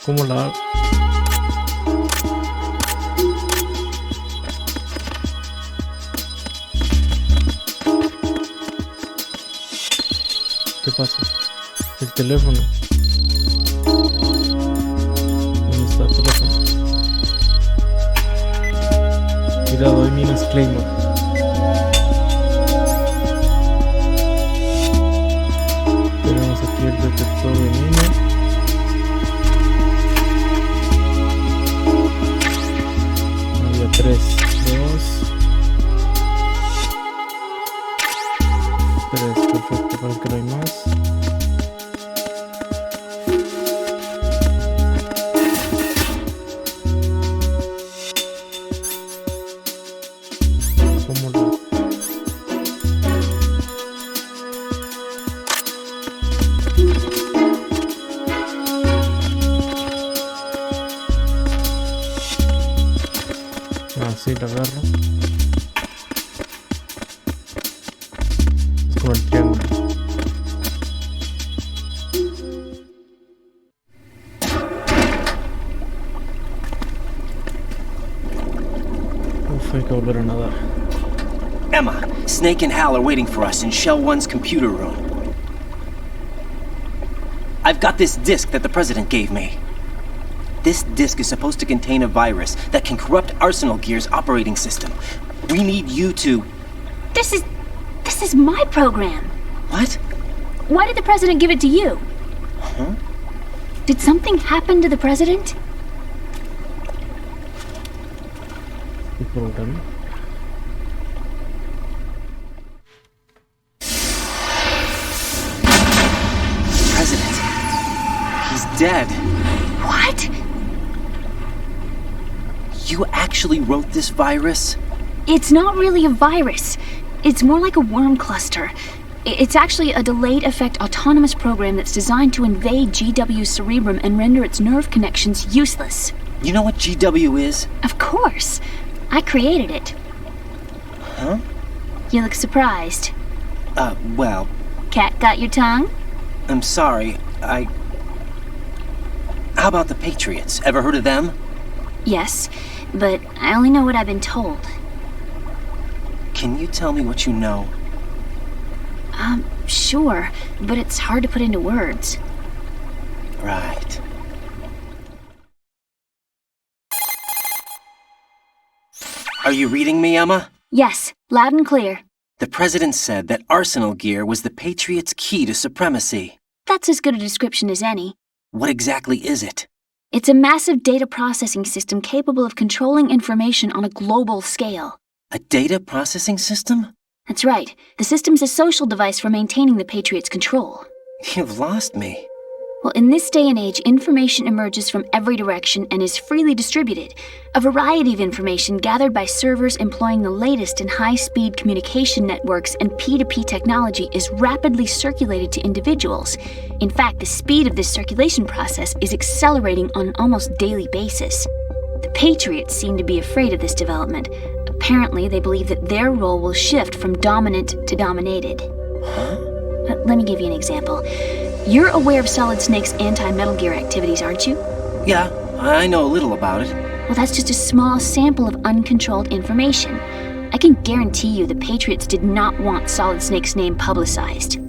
¿Cómo la hago? ¿Qué pasa? El teléfono. ¿Dónde está el teléfono? Cuidado, hay minas Claymore. Tenemos aquí el detector de mina. Había 3, 2, 3, perfecto, parece que no hay más. ¿Cómo lo? Sí, la agarro. Es como el triángulo. Uf, hay que volver a nadar. Emma, Snake and Hal are waiting for us in Shell 1's computer room. I've got this disk that the President gave me. This disk is supposed to contain a virus that can corrupt Arsenal Gear's operating system. We need you to... This is my program. What? Why did the President give it to you? Huh? Did something happen to the President? ¿Qué programa? President. He's dead. What? You actually wrote this virus? It's not really a virus. It's more like a worm cluster. It's actually a delayed effect autonomous program that's designed to invade GW's cerebrum and render its nerve connections useless. You know what GW is? Of course. I created it. Huh? You look surprised. Well, Cat got your tongue? I'm sorry. How about the Patriots? Ever heard of them? Yes, but I only know what I've been told. Can you tell me what you know? Sure, but it's hard to put into words. Right. Are you reading me, Emma? Yes, loud and clear. The President said that Arsenal Gear was the Patriots' key to supremacy. That's as good a description as any. What exactly is it? It's a massive data processing system capable of controlling information on a global scale. A data processing system? That's right. The system's a social device for maintaining the Patriots' control. You've lost me. Well, in this day and age, information emerges from every direction and is freely distributed. A variety of information gathered by servers employing the latest in high-speed communication networks and P2P technology is rapidly circulated to individuals. In fact, the speed of this circulation process is accelerating on an almost daily basis. The Patriots seem to be afraid of this development. Apparently, they believe that their role will shift from dominant to dominated. Huh? Let me give you an example. You're aware of Solid Snake's anti-Metal Gear activities, aren't you? Yeah, I know a little about it. Well, that's just a small sample of uncontrolled information. I can guarantee you the Patriots did not want Solid Snake's name publicized.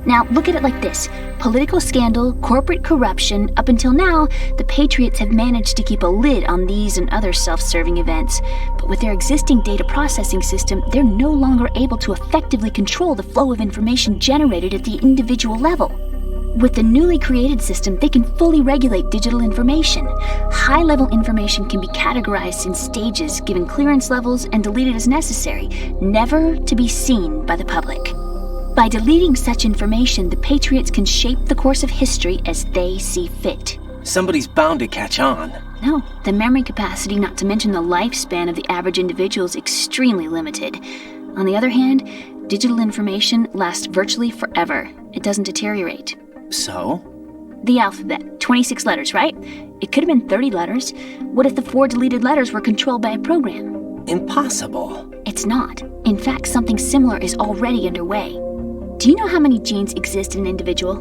Now, look at it like this. Political scandal, corporate corruption, up until now, the Patriots have managed to keep a lid on these and other self-serving events. But with their existing data processing system, they're no longer able to effectively control the flow of information generated at the individual level. With the newly created system, they can fully regulate digital information. High-level information can be categorized in stages, given clearance levels, and deleted as necessary, never to be seen by the public. By deleting such information, the Patriots can shape the course of history as they see fit. Somebody's bound to catch on. No, the memory capacity, not to mention the lifespan of the average individual, is extremely limited. On the other hand, digital information lasts virtually forever. It doesn't deteriorate. So? The alphabet, 26 letters, right? It could have been 30 letters. What if the 4 deleted letters were controlled by a program? Impossible. It's not. In fact, something similar is already underway. Do you know how many genes exist in an individual?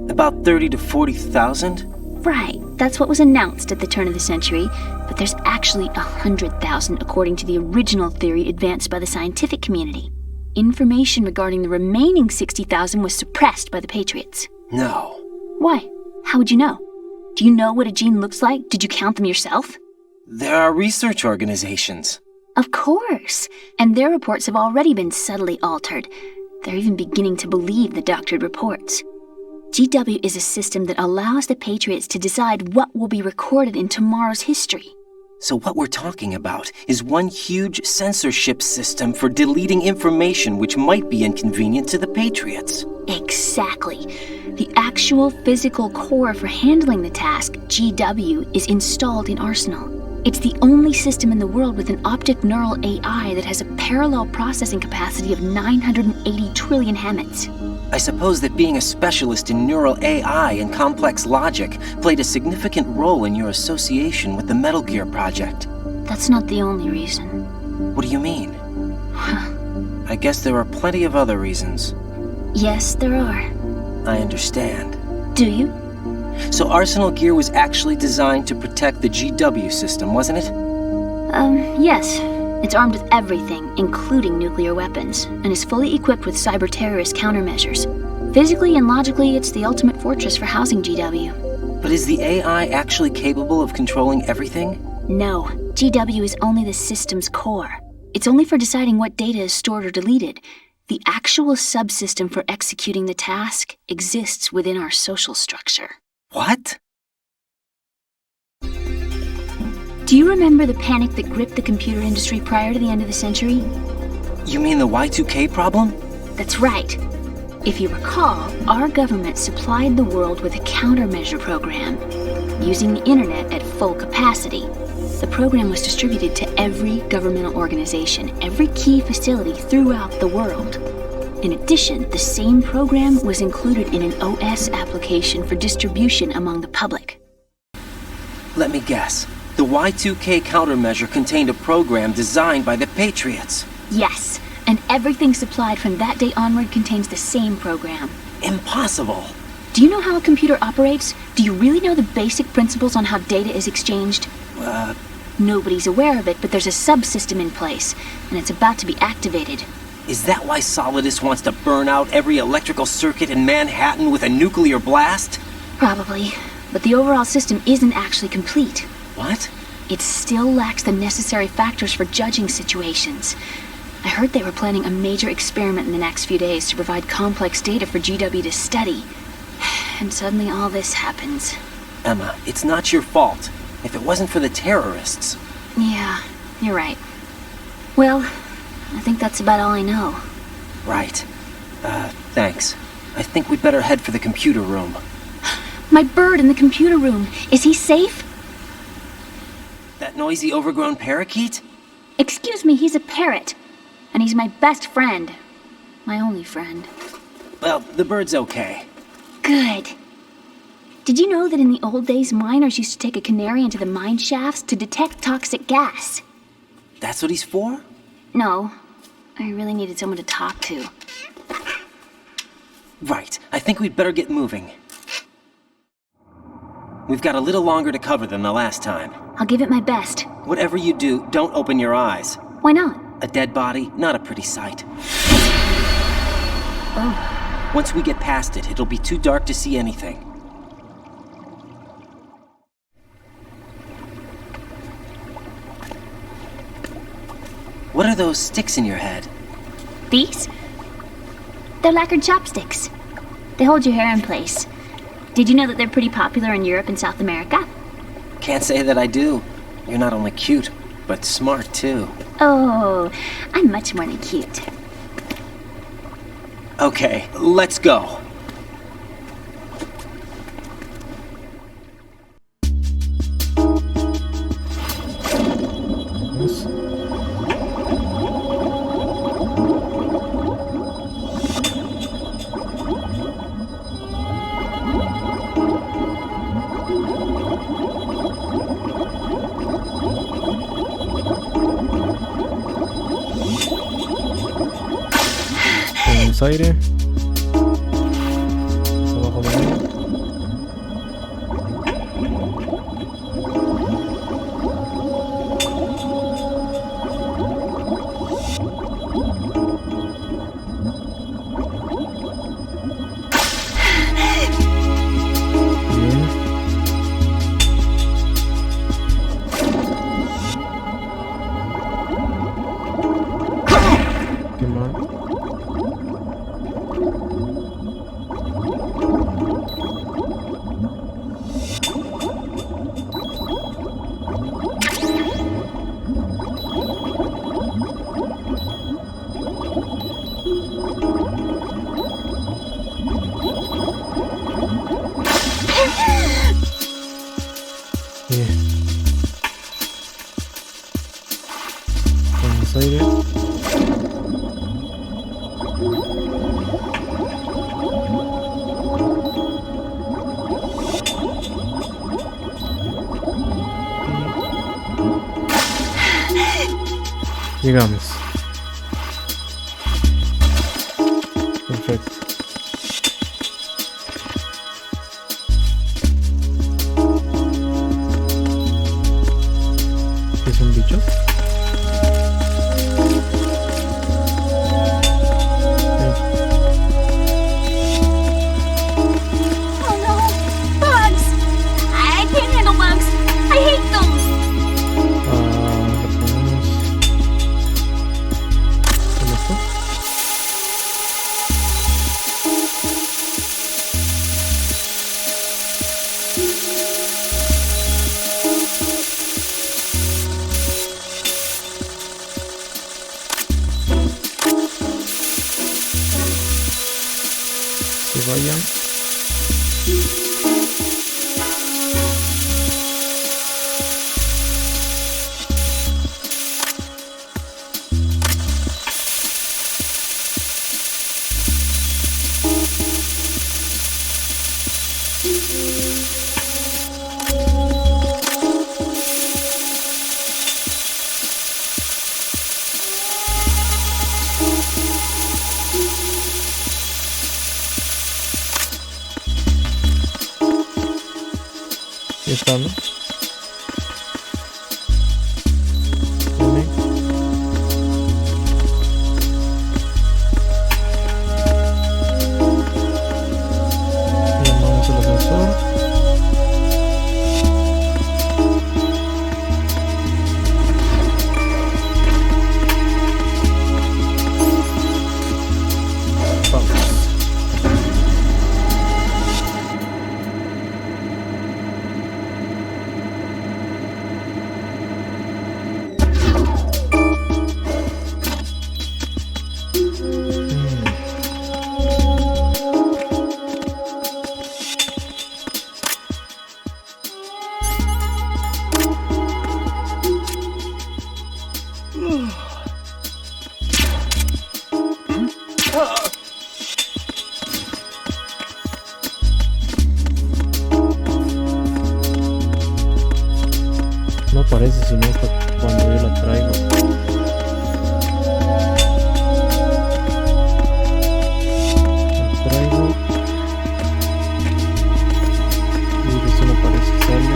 About 30 to 40,000? Right, that's what was announced at the turn of the century, but there's actually 100,000 according to the original theory advanced by the scientific community. Information regarding the remaining 60,000 was suppressed by the Patriots. No. Why? How would you know? Do you know what a gene looks like? Did you count them yourself? There are research organizations. Of course, and their reports have already been subtly altered. They're even beginning to believe the doctored reports. GW is a system that allows the Patriots to decide what will be recorded in tomorrow's history. So what we're talking about is one huge censorship system for deleting information which might be inconvenient to the Patriots. Exactly. The actual physical core for handling the task, GW, is installed in Arsenal. It's the only system in the world with an optic neural AI that has a parallel processing capacity of 980 trillion Hammets. I suppose that being a specialist in neural AI and complex logic played a significant role in your association with the Metal Gear project. That's not the only reason. What do you mean? I guess there are plenty of other reasons. Yes, there are. I understand. Do you? So Arsenal Gear was actually designed to protect the GW system, wasn't it? Yes. It's armed with everything, including nuclear weapons, and is fully equipped with cyber-terrorist countermeasures. Physically and logically, it's the ultimate fortress for housing GW. But is the AI actually capable of controlling everything? No. GW is only the system's core. It's only for deciding what data is stored or deleted. The actual subsystem for executing the task exists within our social structure. What? Do you remember the panic that gripped the computer industry prior to the end of the century? You mean the Y2K problem? That's right. If you recall, our government supplied the world with a countermeasure program. Using the internet at full capacity, the program was distributed to every governmental organization, every key facility throughout the world. In addition, the same program was included in an OS application for distribution among the public. Let me guess. The Y2K countermeasure contained a program designed by the Patriots. Yes, and everything supplied from that day onward contains the same program. Impossible. Do you know how a computer operates? Do you really know the basic principles on how data is exchanged? Nobody's aware of it, but there's a subsystem in place, and it's about to be activated. Is that why Solidus wants to burn out every electrical circuit in Manhattan with a nuclear blast? Probably, but the overall system isn't actually complete. What? It still lacks the necessary factors for judging situations. I heard they were planning a major experiment in the next few days to provide complex data for GW to study. And suddenly all this happens. Emma, it's not your fault. If it wasn't for the terrorists. Yeah, you're right. Well, I think that's about all I know. Right. Thanks. I think we'd better head for the computer room. My bird in the computer room. Is he safe? That noisy overgrown parakeet? Excuse me, he's a parrot. And he's my best friend. My only friend. Well, the bird's okay. Good. Did you know that in the old days, miners used to take a canary into the mine shafts to detect toxic gas? That's what he's for? No. I really needed someone to talk to. Right. I think we'd better get moving. We've got a little longer to cover than the last time. I'll give it my best. Whatever you do, don't open your eyes. Why not? A dead body, not a pretty sight. Oh. Once we get past it, it'll be too dark to see anything. What are those sticks in your head? These? They're lacquered chopsticks. They hold your hair in place. Did you know that they're pretty popular in Europe and South America? Can't say that I do. You're not only cute, but smart too. Oh, I'm much more than cute. Okay, let's go. Yes. Tenemos aire. Abajo de mí. Qué mal. Buenos Aires. Llegamos. Perfecto. ¿Es un bicho? Oh no! Bugs! I can't handle bugs! I hate them! Lo ponemos con esto. Se vayan. Ya está, ¿no? Vale. Llamamos al ascensor. Vamos. No aparece sino hasta cuando yo la traigo. La traigo. Y recién aparece, sale.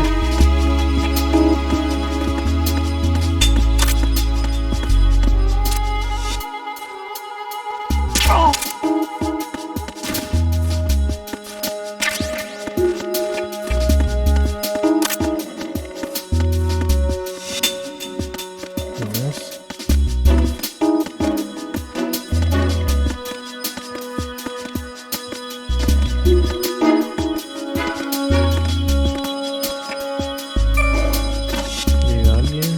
Vamos. Llega alguien.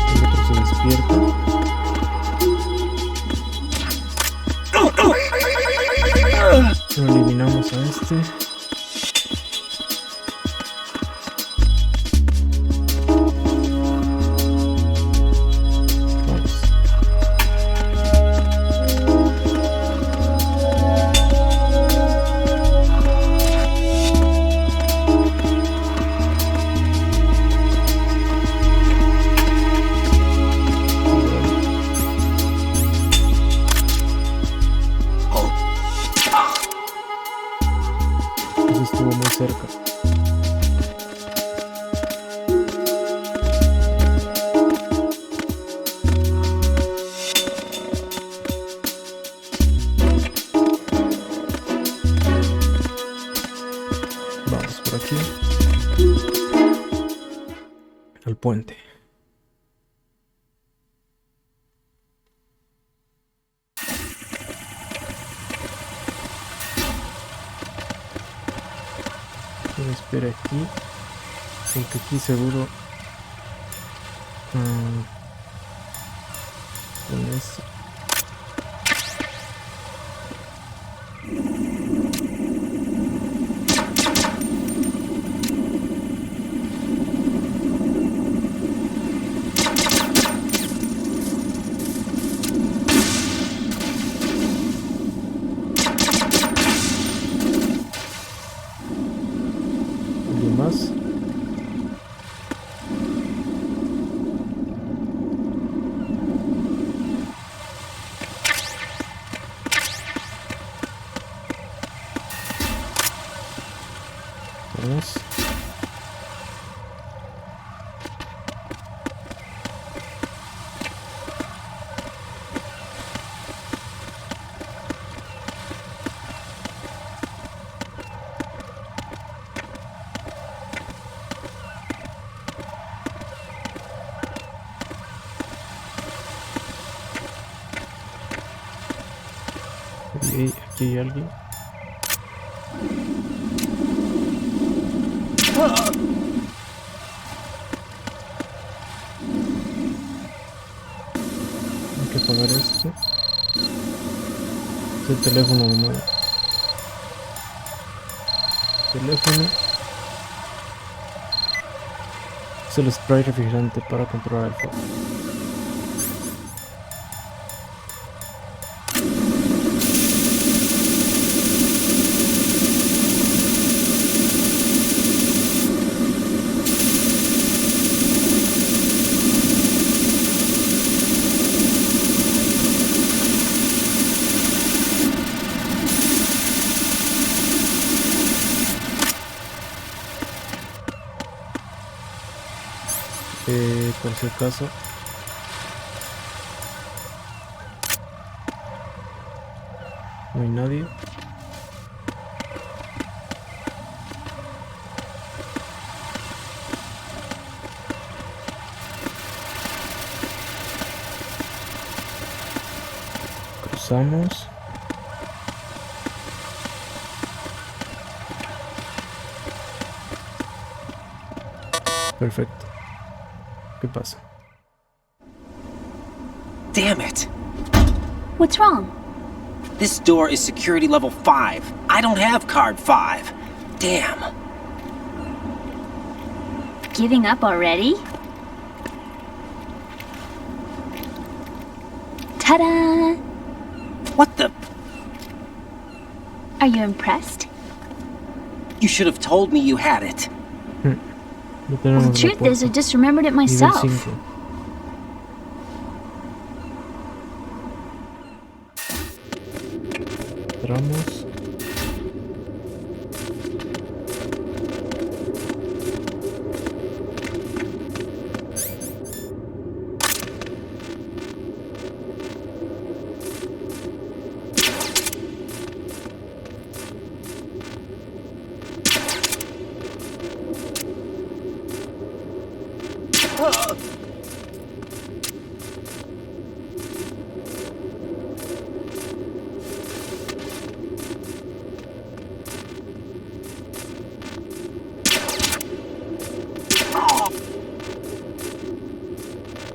El otro se despierta. Lo eliminamos a este. Vamos. puente. Espera aquí, porque aquí seguro con eso. ¿Alguien más? Vamos. Aquí hay alguien. Hay que apagar esto. Es el teléfono de nuevo. Teléfono. Es el spray refrigerante para controlar el fuego. Por si acaso, no hay nadie. Cruzamos. Perfecto. ¿Qué pasa? Damn it! What's wrong? This door is security level 5. I don't have card 5. Damn. Giving up already? Ta-da! What the? Are you impressed? You should have told me you had it. Lo tenemos The en la truth is, I puerta. just remembered it Nivel myself. 5. Entramos.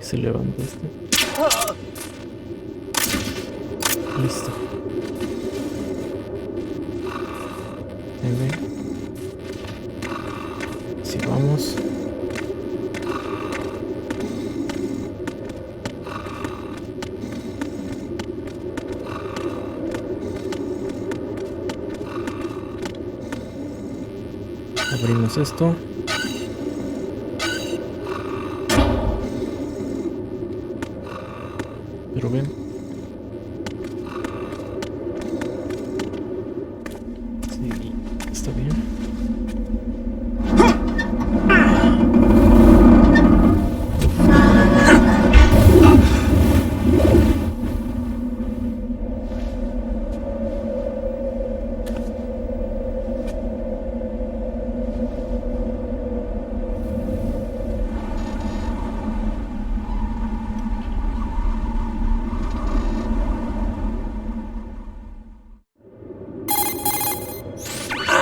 Se levanta este. Listo. Ahí ven. Si vamos. Abrimos esto. Pero ven. Sí, está bien.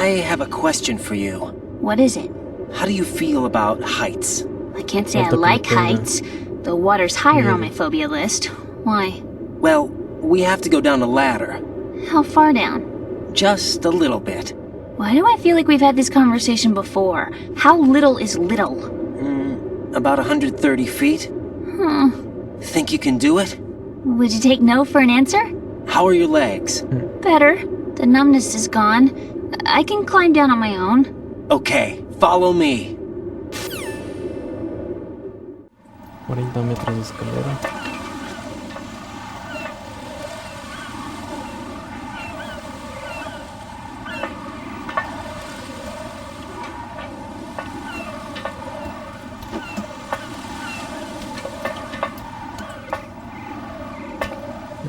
I have a question for you. What is it? How do you feel about heights? I can't say I Alta like montaña. heights. The water's higher Yeah. on my phobia list. Why? Well, we have to go down a ladder. How far down? Just a little bit. Why do I feel like we've had this conversation before? How little is little? About 130 feet. Huh. Think you can do it? Would you take no for an answer? How are your legs? Better. The numbness is gone. I can climb down on my own. Okay, follow me. 40 metros de escalera.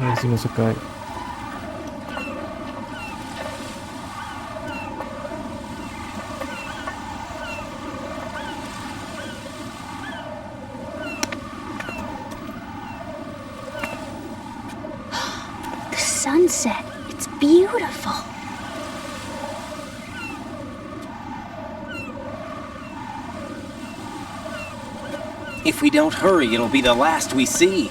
A ver si no se cae. The sunset. It's beautiful. If we don't hurry, it'll be the last we see.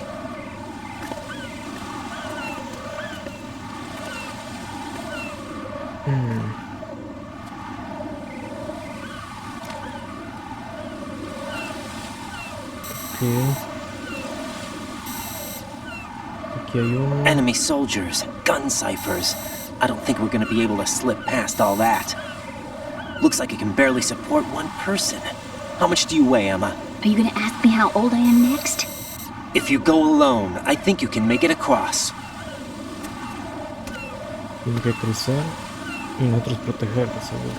Ok. Aquí hay uno. Enemy soldiers, gun ciphers. I don't think we're gonna be able to slip past all that. Looks like it can barely support one person. How much do you weigh, Emma? Are you gonna ask me how old I am next? If you go alone, I think you can make it across. Tiene que cruzar y nosotros protegerla, seguro.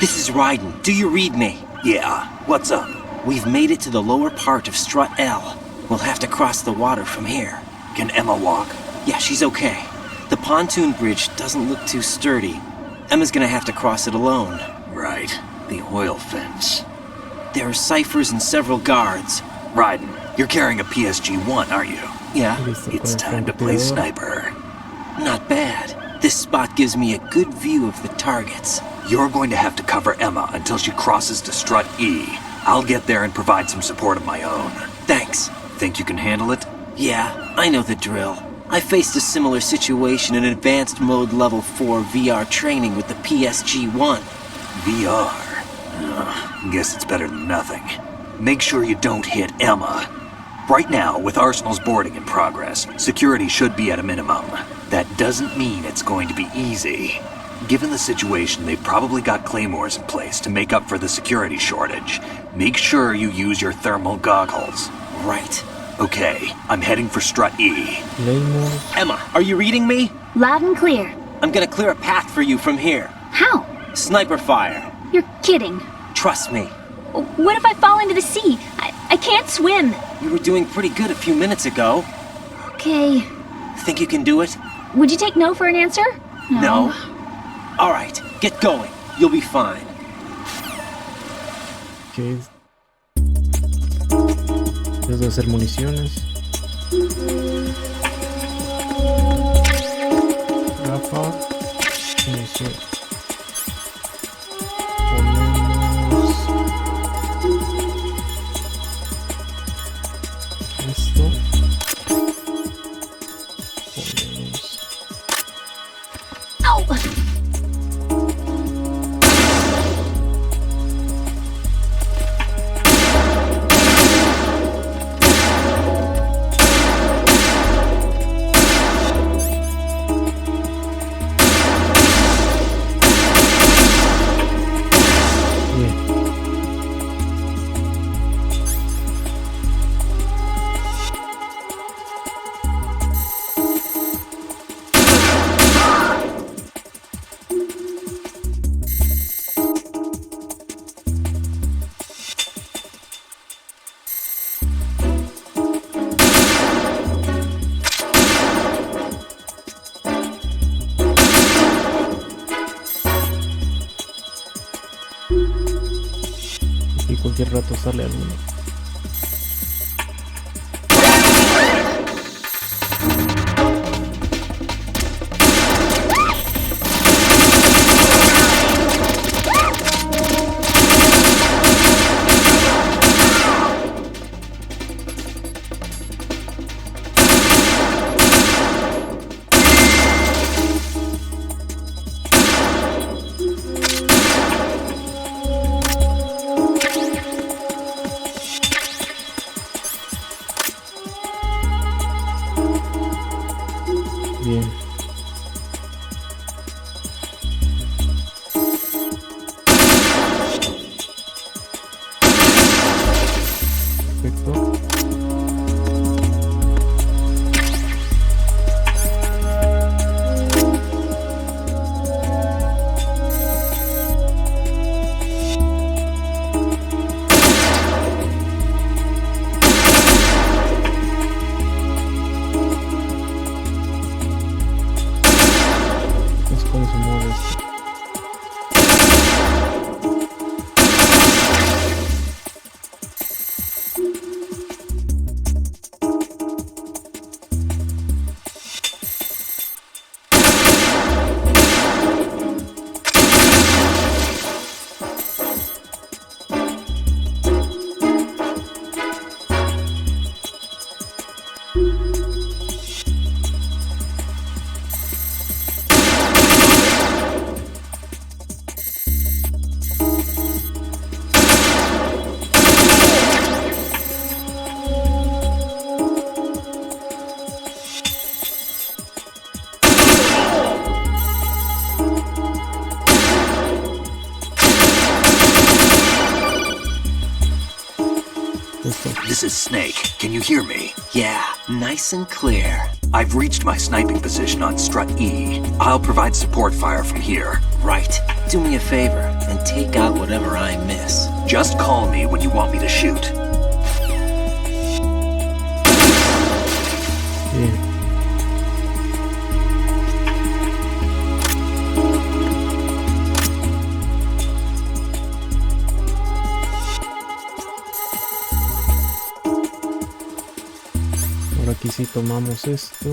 This is Raiden. Do you read me? Yeah, what's up? We've made it to the lower part of Strut L. We'll have to cross the water from here. Can Emma walk? Yeah, she's okay. The pontoon bridge doesn't look too sturdy. Emma's gonna have to cross it alone. Right, the oil fence. There are ciphers and several guards. Raiden, you're carrying a PSG-1, aren't you? Yeah, Listo It's con el time to play francotirador. sniper. not bad. This spot gives me a good view of the targets. You're going to have to cover Emma until she crosses to Strut E. I'll get there and provide some support of my own. Thanks. Think you can handle it? Yeah, I know the drill. I faced a similar situation in advanced mode level 4 VR training with the PSG-1. VR. Guess it's better than nothing. Make sure you don't hit Emma. Right now, with Arsenal's boarding in progress, security should be at a minimum. That doesn't mean it's going to be easy. Given the situation, they've probably got claymores in place to make up for the security shortage. Make sure you use your thermal goggles. Right. Okay, I'm heading for Strut E. Claymore. Emma, are you reading me? Loud and clear. I'm gonna clear a path for you from here. How? Sniper fire. You're kidding. Trust me. What if I fall into the sea? I can't swim. You were doing pretty good a few minutes ago. Okay. Think you can do it? Would you take no for an answer? No. All right, get going. You'll be fine. Que es. Debe hacer municiones. Rafa. Munición. Ponemos esto. Ponemos. Ow! Bien. Y cualquier rato sale alguno. Bien. Perfecto. Entonces, ¿cómo se mueve esto? Esto. This is Snake. Can you hear me? Yeah, nice and clear. I've reached my sniping position on Strut E. I'll provide support fire from here. Right. Do me a favor and take out whatever I miss. Just call me when you want me to shoot. Bien. Ahora aquí sí tomamos esto.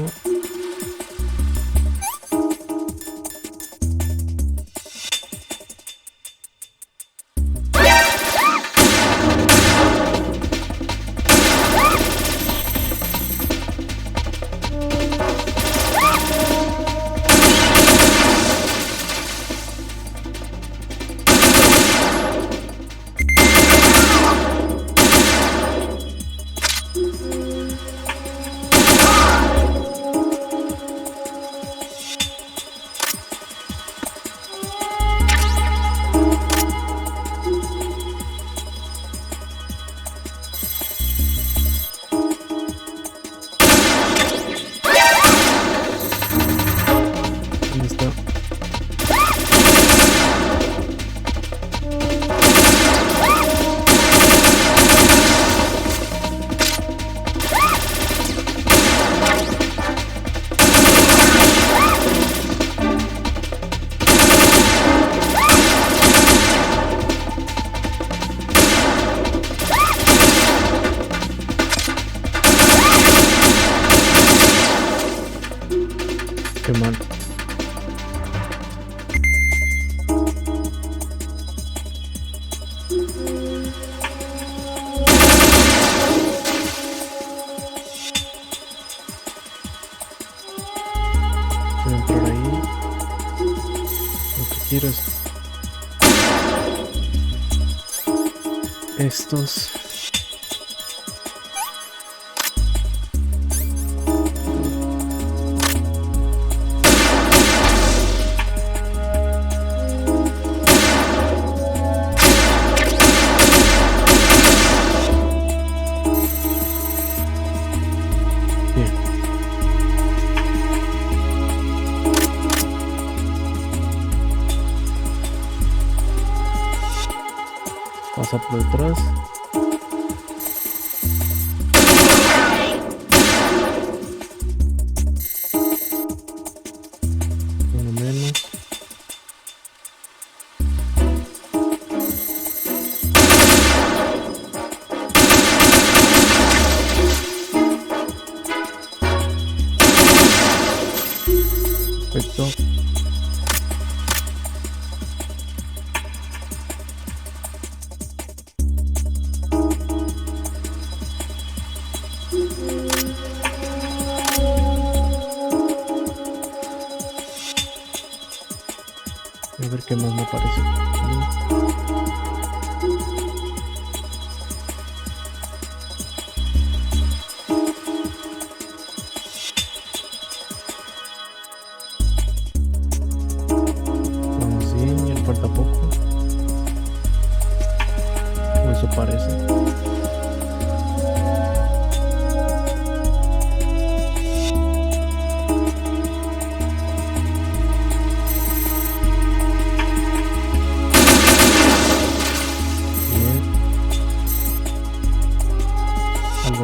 ¿Dónde está? Qué mal. Voy a entrar ahí. Lo que quiero es estos. Bien. Pasa por detrás. Uno menos. Perfecto. A ver qué más me aparece por aquí.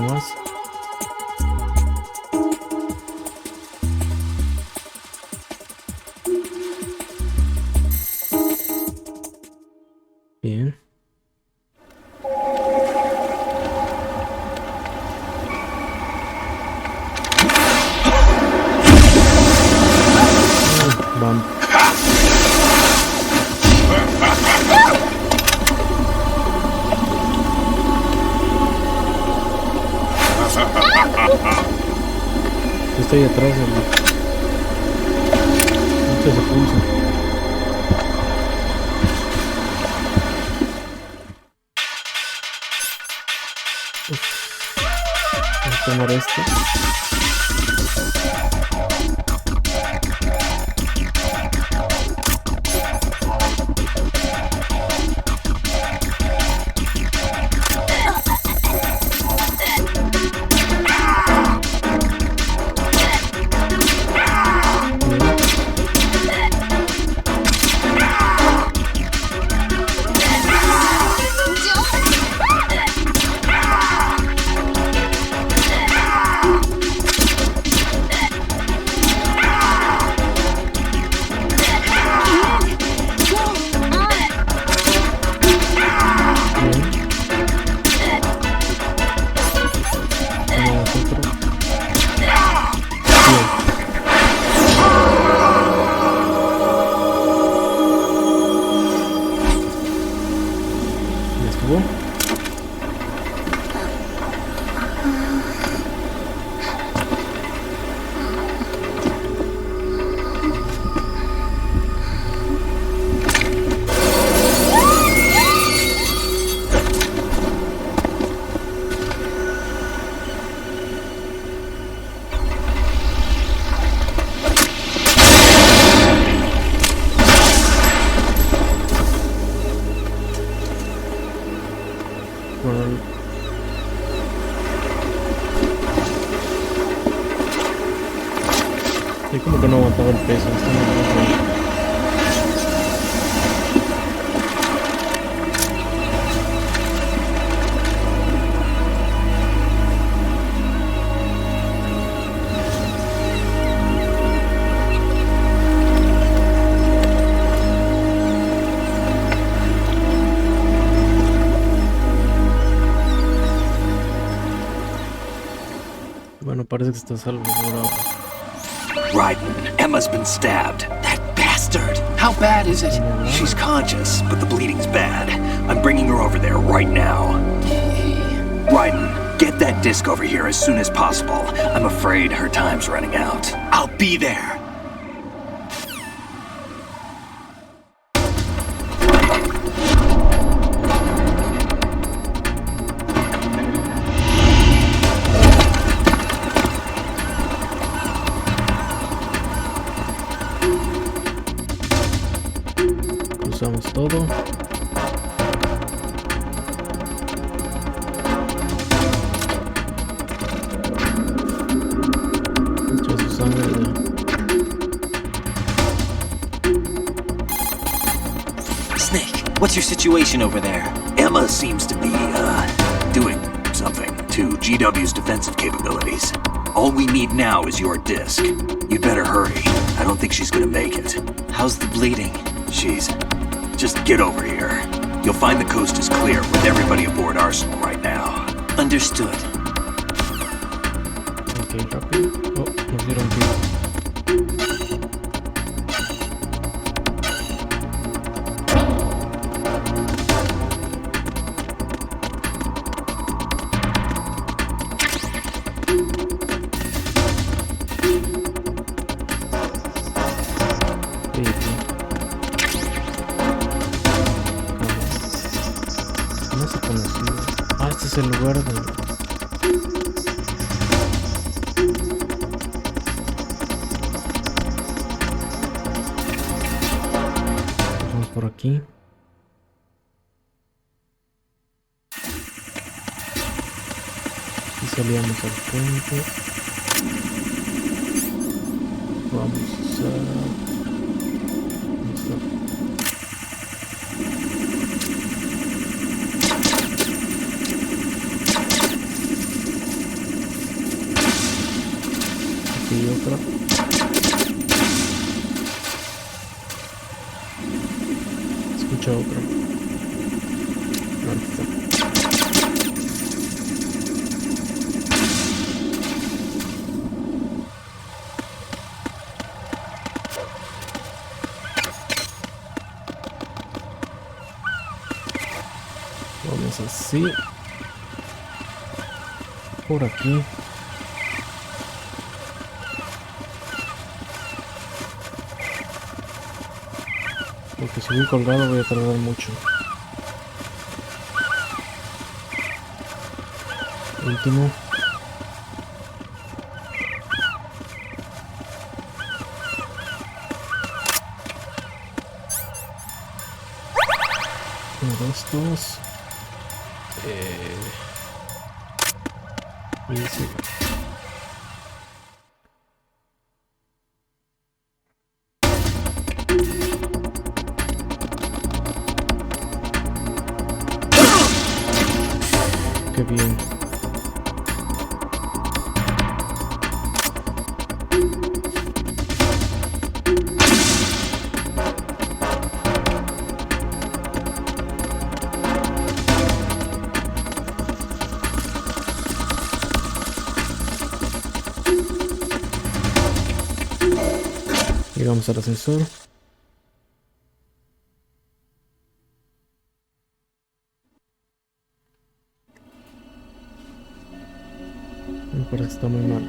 más. Bien. Vamos. Estoy atrás de mí. Esto se pulsa. Voy a tomar esto. Sí, como que no aguantaba el peso. Está muy bien. Bueno, parece que está salvo por ahora. Raiden, Emma's been stabbed. That bastard! How bad is it? She's conscious, but the bleeding's bad. I'm bringing her over there right now. Raiden, get that disc over here as soon as possible. I'm afraid her time's running out. I'll be there. Usamos todo. Echa su sangre ya. Snake, what's your situation over there? Emma seems to be, doing something to GW's defensive capabilities. All we need now is your disc. You'd better hurry. I don't think she's gonna make it. How's the bleeding? Just get over here. You'll find the coast is clear with everybody aboard Arsenal right now. Understood. Ok, rápido. Oh, nos dieron tiempo. No se conocido. Ah, este es el lugar de... Vamos por aquí. Y salíamos al puente. Vamos a... ¿dónde está? aquí hay otra. Escucha otra. Ahí está. Vamos así. Por aquí. Porque si voy colgado voy a tardar mucho. Último. Uno, dos, dos. Y sí. Qué bien. Llegamos al ascensor. Me parece que está muy mal.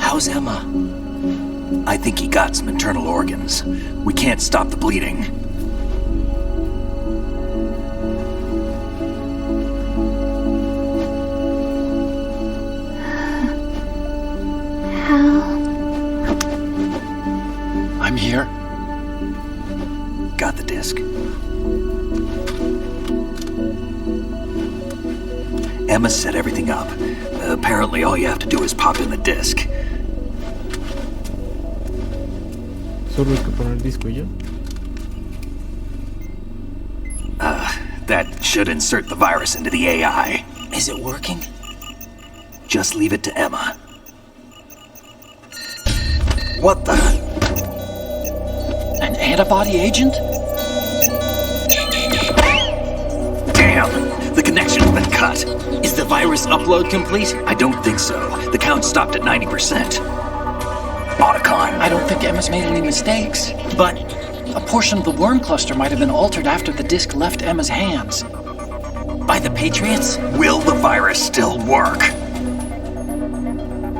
How's Emma? I think he got some internal organs. We can't stop the bleeding. I'm here. Got the disc. Emma set everything up. Apparently all you have to do is pop in the disc. Solo hay que poner el disco y ya. That should insert the virus into the AI. Is it working? Just leave it to Emma. What the? An antibody agent? Damn! The connection's been cut. Is the virus upload complete? I don't think so. The count stopped at 90%. Otacon. I don't think Emma's made any mistakes. But A portion of the worm cluster might have been altered after the disc left Emma's hands. by the Patriots? Will the virus still work?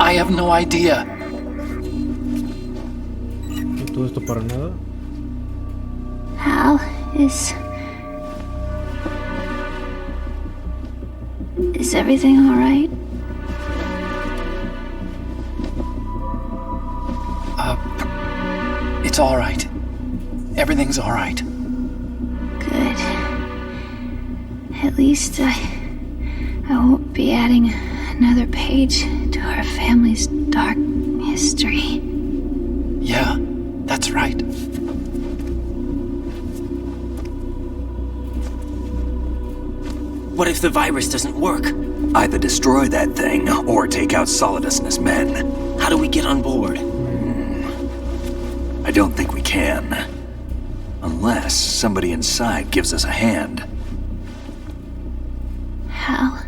I have no idea. ¿Y todo esto para nada? Hal, is everything all right? It's all right. Everything's all right. Good. At least I won't be adding another page to our family's dark history. Yeah, that's right. What if the virus doesn't work? Either destroy that thing or take out Solidus and his men. How do we get on board? I don't think we can. Unless somebody inside gives us a hand. Hal,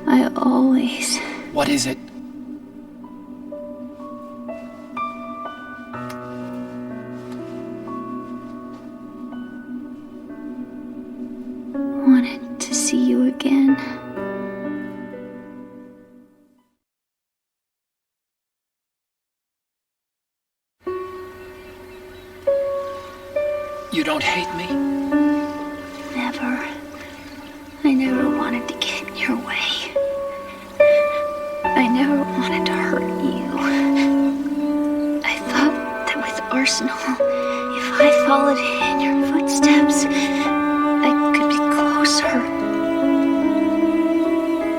I always... What is it? wanted to see you again. You don't hate me? Never. I never wanted to get in your way. I never wanted to hurt you. I thought that with our Arsenal. If I followed in your footsteps, I could be closer.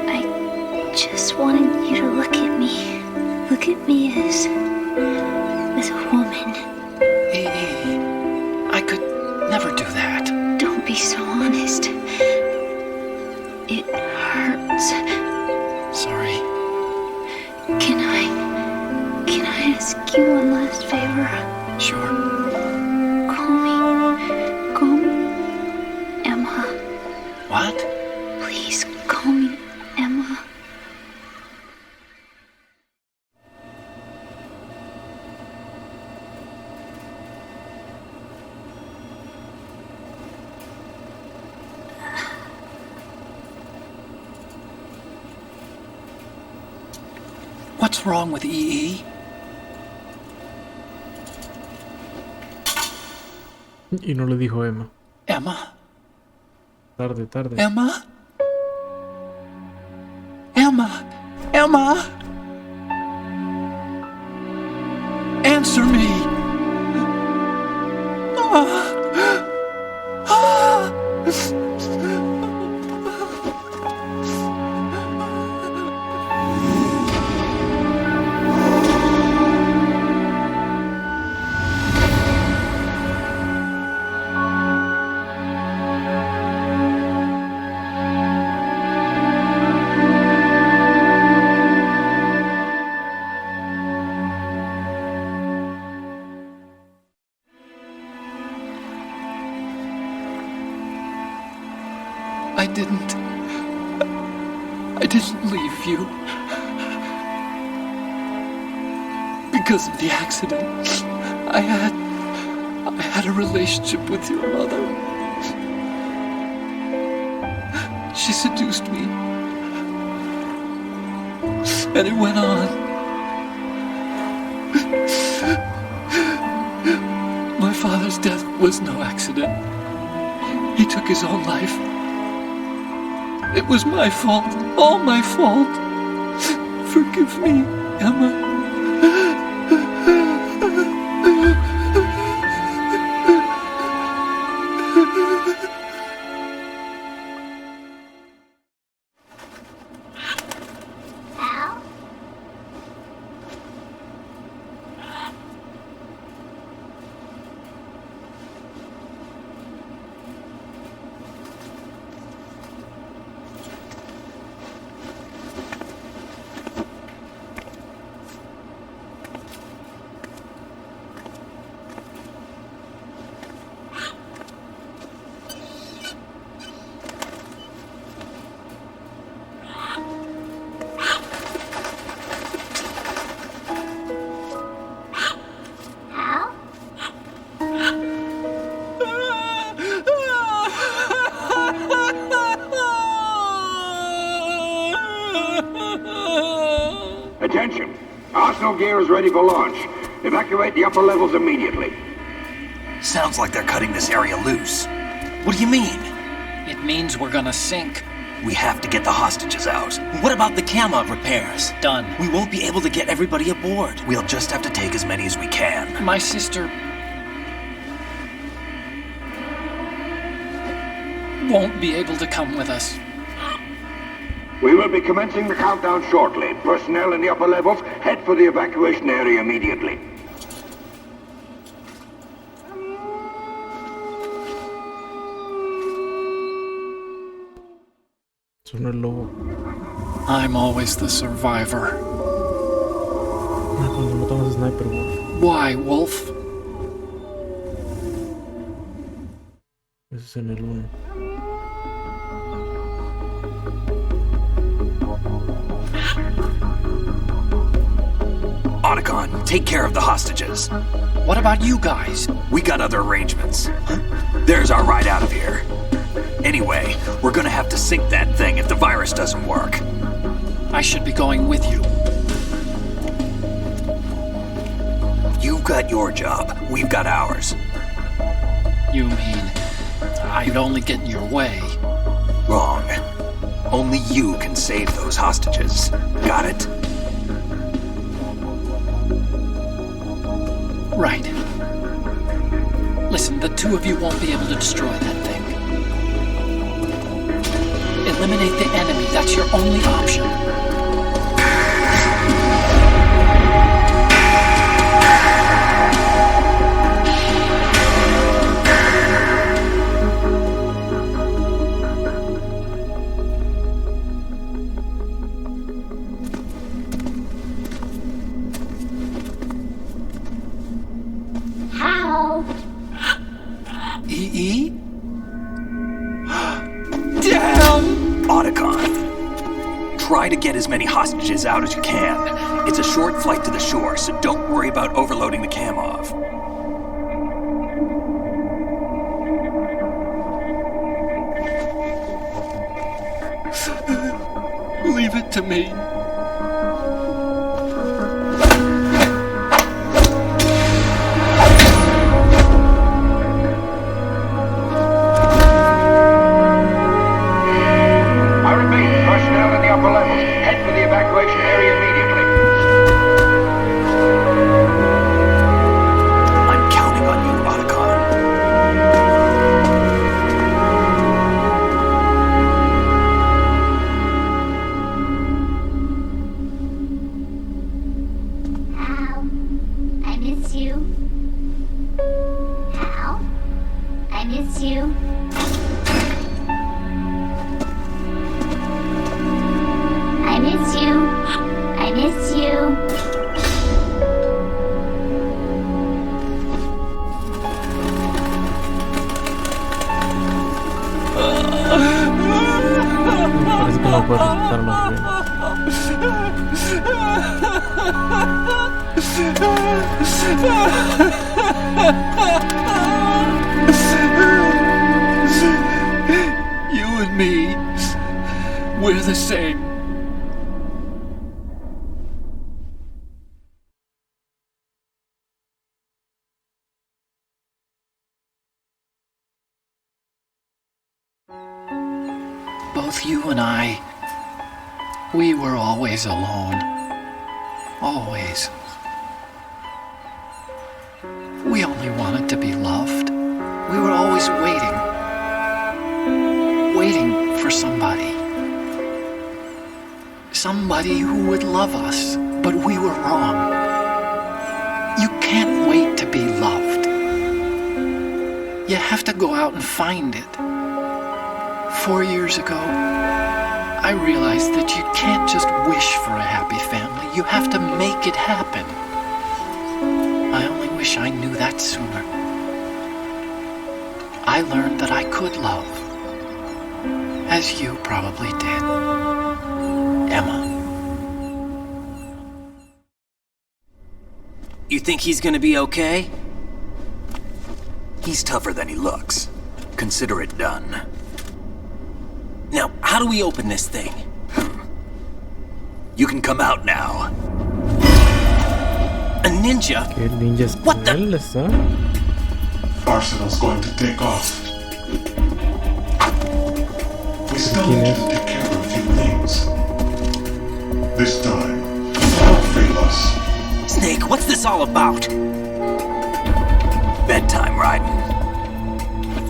I just wanted you to look at me. Look at me as a woman. I could never do that. Don't be so honest. It hurts. Sorry. Can I ask you one last favor? Sure. Call me Emma. What? Please call me Emma. What's wrong with EE? Y no le dijo Emma. Emma? Tarde. Emma? Emma? Emma? Answer me! I didn't leave you. Because of the accident, I had a relationship with your mother. She seduced me. And it went on. My father's death was no accident. He took his own life. It was my fault, all my fault. Forgive me, Emma. Attention! Arsenal gear is ready for launch. Evacuate the upper levels immediately. Sounds like they're cutting this area loose. What do you mean? It means we're gonna sink. We have to get the hostages out. What about the camera repairs? Done. We won't be able to get everybody aboard. We'll just have to take as many as we can. My sister won't be able to come with us. We will be commencing the countdown shortly. Personnel in the upper levels, head for the evacuation area immediately. Sonó el lobo. I'm always the survivor. Ah, cuando matamos a Sniper Wolf. Why, Wolf? Ese es en el 1. Otacon, take care of the hostages. What about you guys? We got other arrangements. There's our ride out of here. Anyway, we're gonna have to sink that thing if the virus doesn't work. I should be going with you. You've got your job, we've got ours. You mean I'd only get in your way? Wrong. Only you can save those hostages. Got it? Right. The two of you won't be able to destroy that thing. Eliminate the enemy. That's your only option. How? EE? Damn! Otacon, try to get as many hostages out as you can. It's a short flight to the shore, so don't worry about overloading the Kamov. Leave it to me. I repeat, personnel in the upper levels, head for the evacuation area immediately. I'm counting on you, Otacon. Hal, I miss you. Hal, I miss you. I miss you. I miss you. Parece que no puede respirar más bien. You and me, we're the same. Both you and I, we were always alone. Always. We only wanted to be loved. We were always waiting. Waiting for somebody. Somebody who would love us, but we were wrong. You can't wait to be loved. You have to go out and find it. 4 years ago, I realized that you can't just wish for a happy family. You have to make it happen. I only wish I knew that sooner. I learned that I could love, as you probably did. Emma. You think he's gonna be okay? He's tougher than he looks. Consider it done. Now, how do we open this thing? You can come out now. A ninja? ¿Qué ninjas What the- crueles, eh? Arsenal's going to take off. We still ¿Quién need es? to take care of a few things. This time, don't fail us. Snake, what's this all about? Bedtime, Raiden.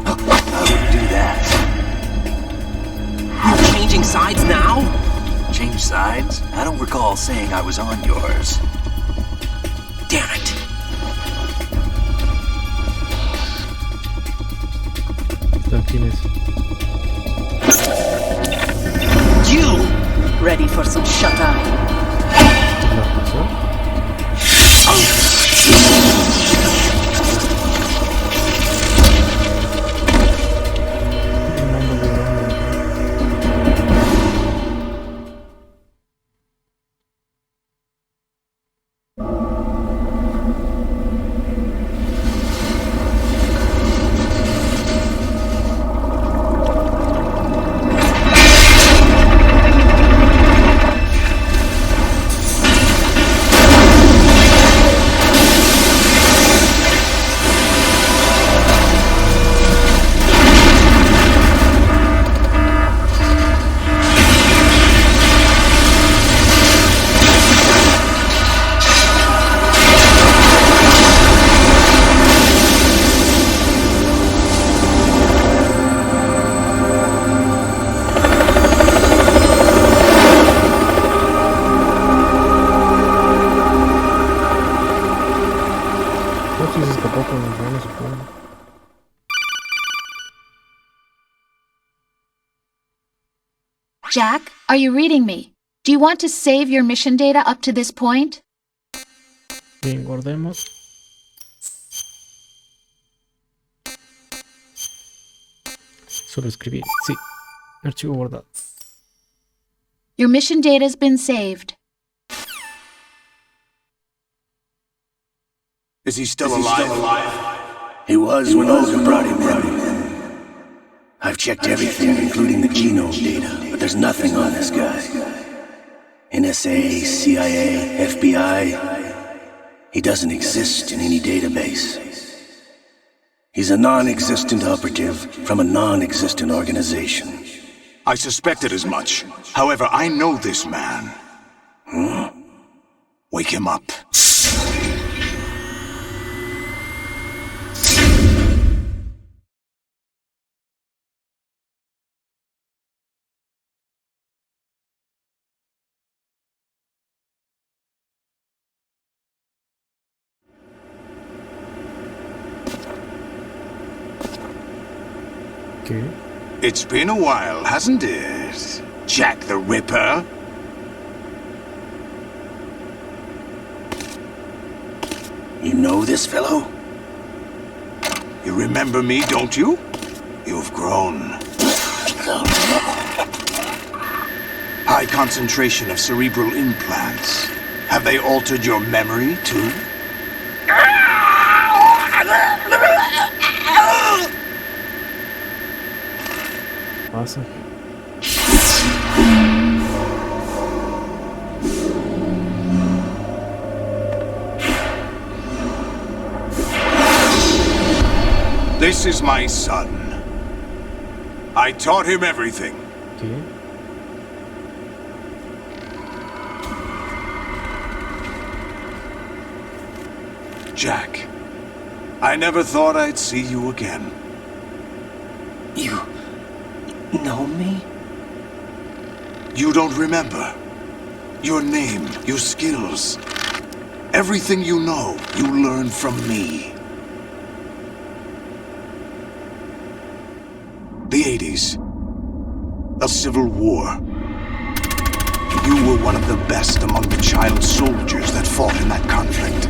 I wouldn't do that. You're changing sides now? Change sides? I don't recall saying I was on yours. Damn it. ¿Quién es? You! Ready for some shut-eye? ¿La pasó? Jack, are you reading me? Do you want to save your mission data up to this point? Bien, guardemos. Solo escribir. Sí. Archivo guardado. Your mission data has been saved. Is he still alive? He was when Olga brought him in. I've checked everything, including the genome data, but there's nothing on this guy. NSA, CIA, FBI. He doesn't exist in any database. He's a non-existent operative from a non-existent organization. I suspected as much. However, I know this man. Wake him up. ¿Qué? It's been a while, hasn't it? Jack the Ripper? You know this fellow? You remember me, don't you? You've grown. High concentration of cerebral implants. Have they altered your memory, too? Pasa. This is my son. I taught him everything. ¿Qué? Jack, I never thought I'd see you again. You know me? You don't remember. Your name, your skills. Everything you know, you learned from me. The 80s. A civil war. You were one of the best among the child soldiers that fought in that conflict.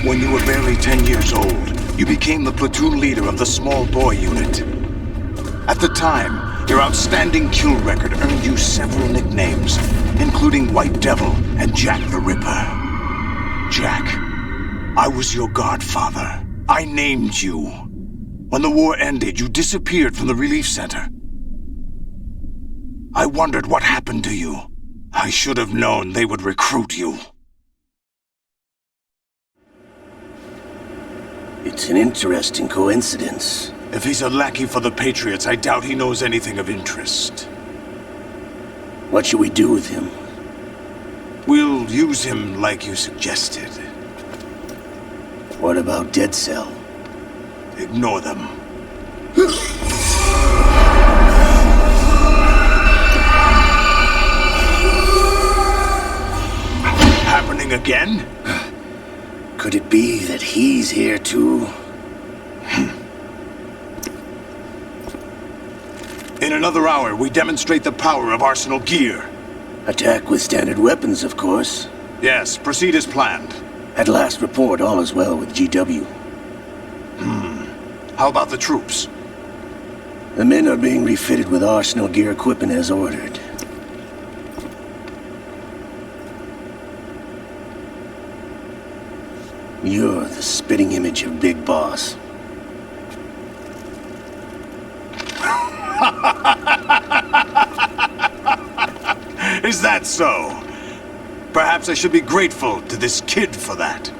When you were barely 10 years old, you became the platoon leader of the small boy unit. At the time, your outstanding kill record earned you several nicknames, including White Devil and Jack the Ripper. Jack, I was your godfather. I named you. When the war ended, you disappeared from the relief center. I wondered what happened to you. I should have known they would recruit you. It's an interesting coincidence. If he's a lackey for the Patriots, I doubt he knows anything of interest. What should we do with him? We'll use him like you suggested. What about Dead Cell? Ignore them. Happening again? Could it be that he's here too? In another hour, we demonstrate the power of Arsenal gear. Attack with standard weapons, of course. Yes, proceed as planned. At last report, all is well with GW. How about the troops? The men are being refitted with Arsenal gear equipment as ordered. You're the spitting image of Big Boss. Is that so? Perhaps I should be grateful to this kid for that.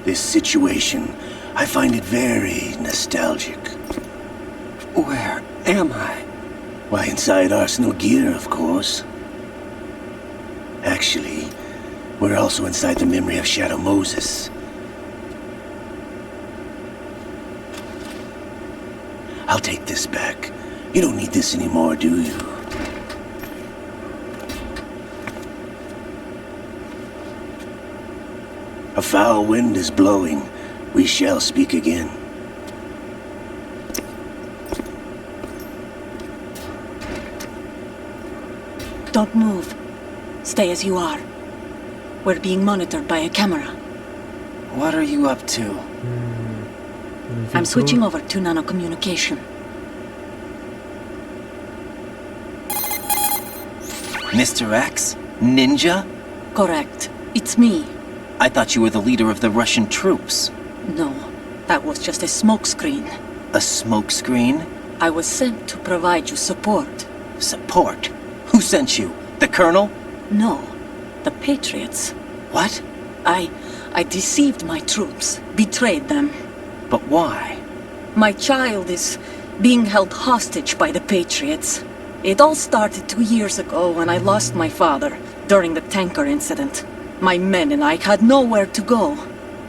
This situation, I find it very nostalgic. Where am I? Why, inside Arsenal gear, of course. Actually, we're also inside the memory of Shadow Moses. I'll take this back. You don't need this anymore, do you? A foul wind is blowing. We shall speak again. Don't move. Stay as you are. We're being monitored by a camera. What are you up to? I'm switching over to nanocommunication. Mr. X? Ninja? Correct. It's me. I thought you were the leader of the Russian troops. No, that was just a smokescreen. A smokescreen? I was sent to provide you support. Support? Who sent you? The Colonel? No, the Patriots. What? I deceived my troops, betrayed them. But why? My child is being held hostage by the Patriots. It all started 2 years ago when I lost my father during the tanker incident. My men and I had nowhere to go,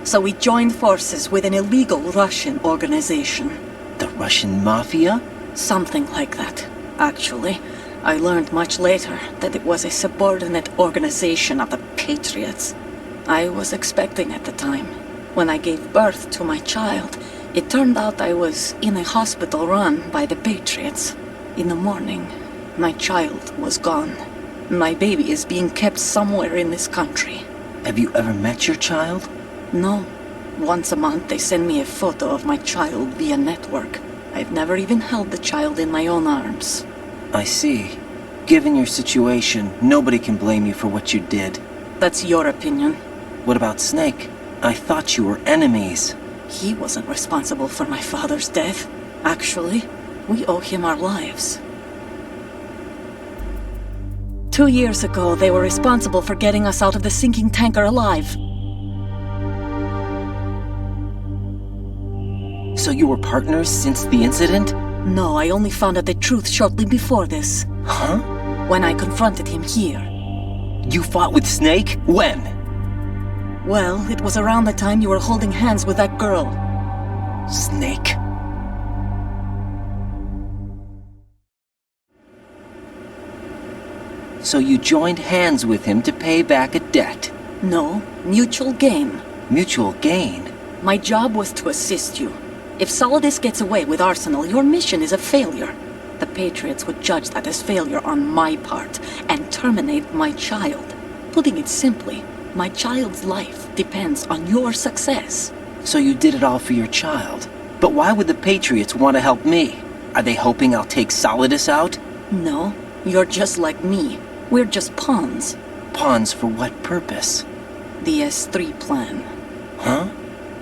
so we joined forces with an illegal Russian organization. The Russian Mafia? Something like that, actually. I learned much later that it was a subordinate organization of the Patriots. I was expecting at the time. When I gave birth to my child, it turned out I was in a hospital run by the Patriots. In the morning, my child was gone. My baby is being kept somewhere in this country. Have you ever met your child? No. Once a month they send me a photo of my child via network. I've never even held the child in my own arms. I see. Given your situation, nobody can blame you for what you did. That's your opinion. What about Snake? I thought you were enemies. He wasn't responsible for my father's death. Actually, we owe him our lives. 2 years ago, they were responsible for getting us out of the sinking tanker alive. So you were partners since the incident? No, I only found out the truth shortly before this. Huh? When I confronted him here. You fought with Snake? When? Well, it was around the time you were holding hands with that girl. Snake. So you joined hands with him to pay back a debt? No, mutual gain. Mutual gain? My job was to assist you. If Solidus gets away with Arsenal, your mission is a failure. The Patriots would judge that as failure on my part and terminate my child. Putting it simply, my child's life depends on your success. So you did it all for your child. But why would the Patriots want to help me? Are they hoping I'll take Solidus out? No, you're just like me. We're just pawns. Pawns for what purpose? The S3 plan. Huh?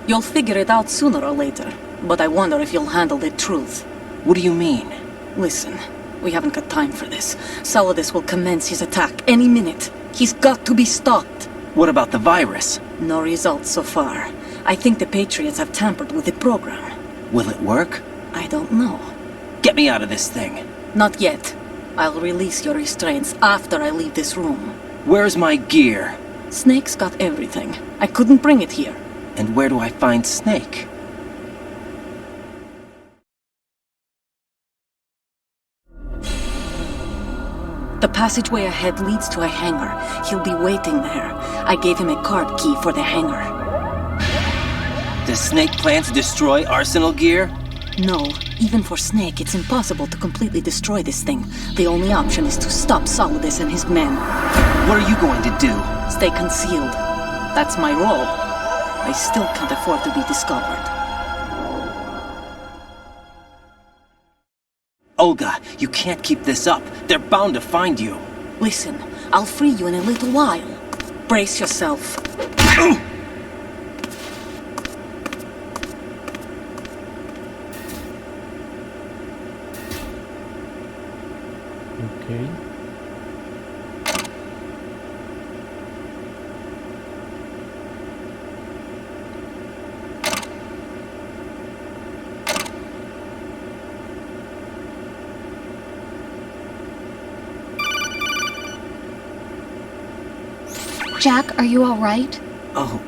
You'll figure it out sooner or later, but I wonder if you'll handle the truth. What do you mean? Listen, we haven't got time for this. Solidus will commence his attack any minute. He's got to be stopped. What about the virus? No results so far. I think the Patriots have tampered with the program. Will it work? I don't know. Get me out of this thing. Not yet. I'll release your restraints after I leave this room. Where's my gear? Snake's got everything. I couldn't bring it here. And where do I find Snake? The passageway ahead leads to a hangar. He'll be waiting there. I gave him a card key for the hangar. Does Snake plan to destroy Arsenal gear? No. Even for Snake, it's impossible to completely destroy this thing. The only option is to stop Solidus and his men. What are you going to do? Stay concealed. That's my role. I still can't afford to be discovered. Olga, you can't keep this up. They're bound to find you. Listen, I'll free you in a little while. Brace yourself. Okay. Jack, are you all right? Oh,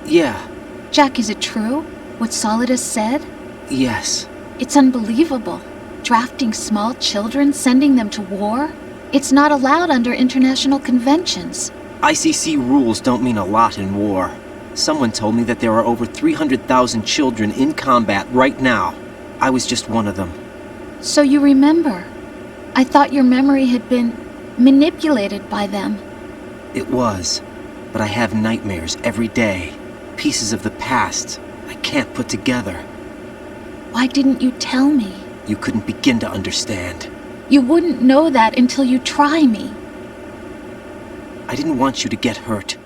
yeah. Jack, is it true? What Solidus said? Yes. It's unbelievable. Drafting small children, sending them to war? It's not allowed under international conventions. ICC rules don't mean a lot in war. Someone told me that there are over 300,000 children in combat right now. I was just one of them. So you remember. I thought your memory had been manipulated by them. It was, but I have nightmares every day. Pieces of the past I can't put together. Why didn't you tell me? You couldn't begin to understand. You wouldn't know that until you try me. I didn't want you to get hurt.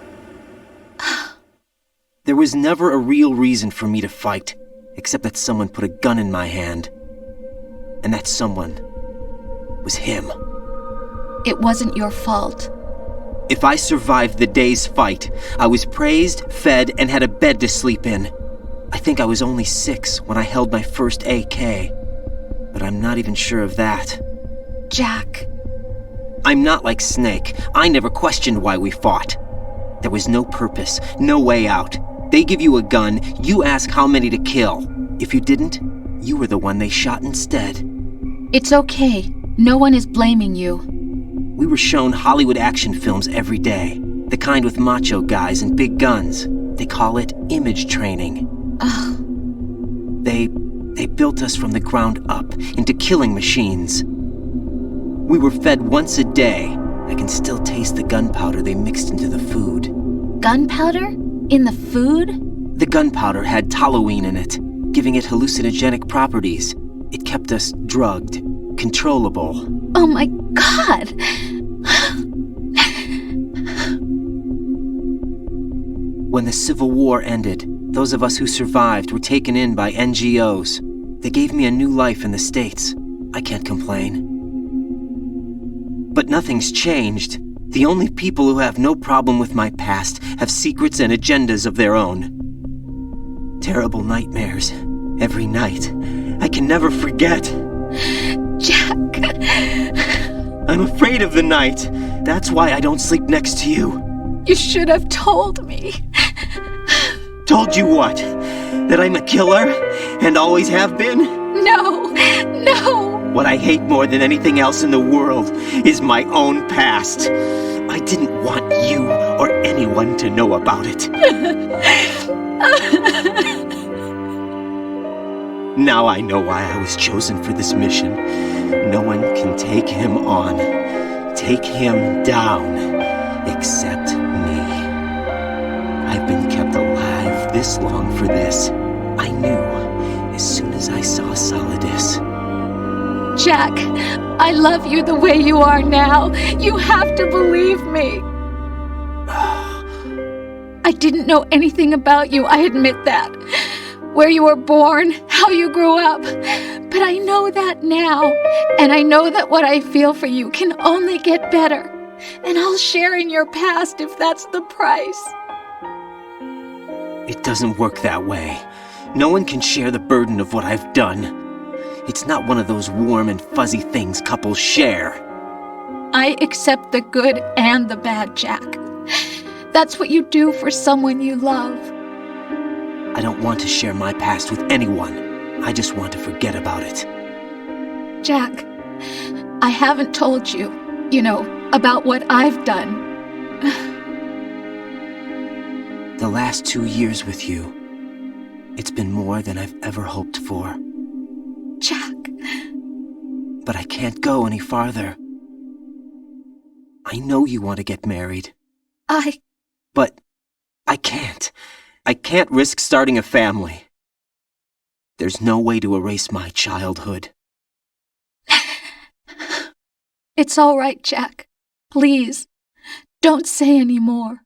There was never a real reason for me to fight, except that someone put a gun in my hand. And that someone was him. It wasn't your fault. If I survived the day's fight, I was praised, fed, and had a bed to sleep in. I think I was only 6 when I held my first AK, but I'm not even sure of that. Jack. I'm not like Snake. I never questioned why we fought. There was no purpose, no way out. They give you a gun, you ask how many to kill. If you didn't, you were the one they shot instead. It's okay. No one is blaming you. We were shown Hollywood action films every day. The kind with macho guys and big guns. They call it image training. They built us from the ground up into killing machines. We were fed once a day. I can still taste the gunpowder they mixed into the food. Gunpowder? In the food? The gunpowder had toluene in it, giving it hallucinogenic properties. It kept us drugged, controllable. Oh my God! When the Civil War ended, those of us who survived were taken in by NGOs. They gave me a new life in the States. I can't complain. But nothing's changed. The only people who have no problem with my past have secrets and agendas of their own. Terrible nightmares. Every night. I can never forget. Jack. I'm afraid of the night. That's why I don't sleep next to you. You should have told me. Told you what? That I'm a killer? And always have been? No. No. What I hate more than anything else in the world is my own past. I didn't want you or anyone to know about it. Now I know why I was chosen for this mission. No one can take him on, take him down, except me. I've been kept alive this long for this. I knew as soon as I saw Solidus. Jack, I love you the way you are now. You have to believe me. I didn't know anything about you, I admit that. Where you were born, how you grew up. But I know that now. And I know that what I feel for you can only get better. And I'll share in your past if that's the price. It doesn't work that way. No one can share the burden of what I've done. It's not one of those warm and fuzzy things couples share. I accept the good and the bad, Jack. That's what you do for someone you love. I don't want to share my past with anyone. I just want to forget about it. Jack, I haven't told you, about what I've done. The last 2 years with you, it's been more than I've ever hoped for. Jack. But I can't go any farther. I know you want to get married. But I can't. I can't risk starting a family. There's no way to erase my childhood. It's all right, Jack. Please, don't say any more.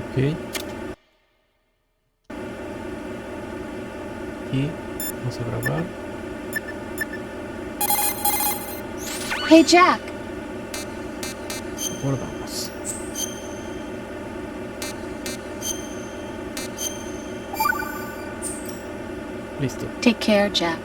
Ok. Y vamos a grabar. Hey, Jack. Guardamos. Listo. Take care, Jack.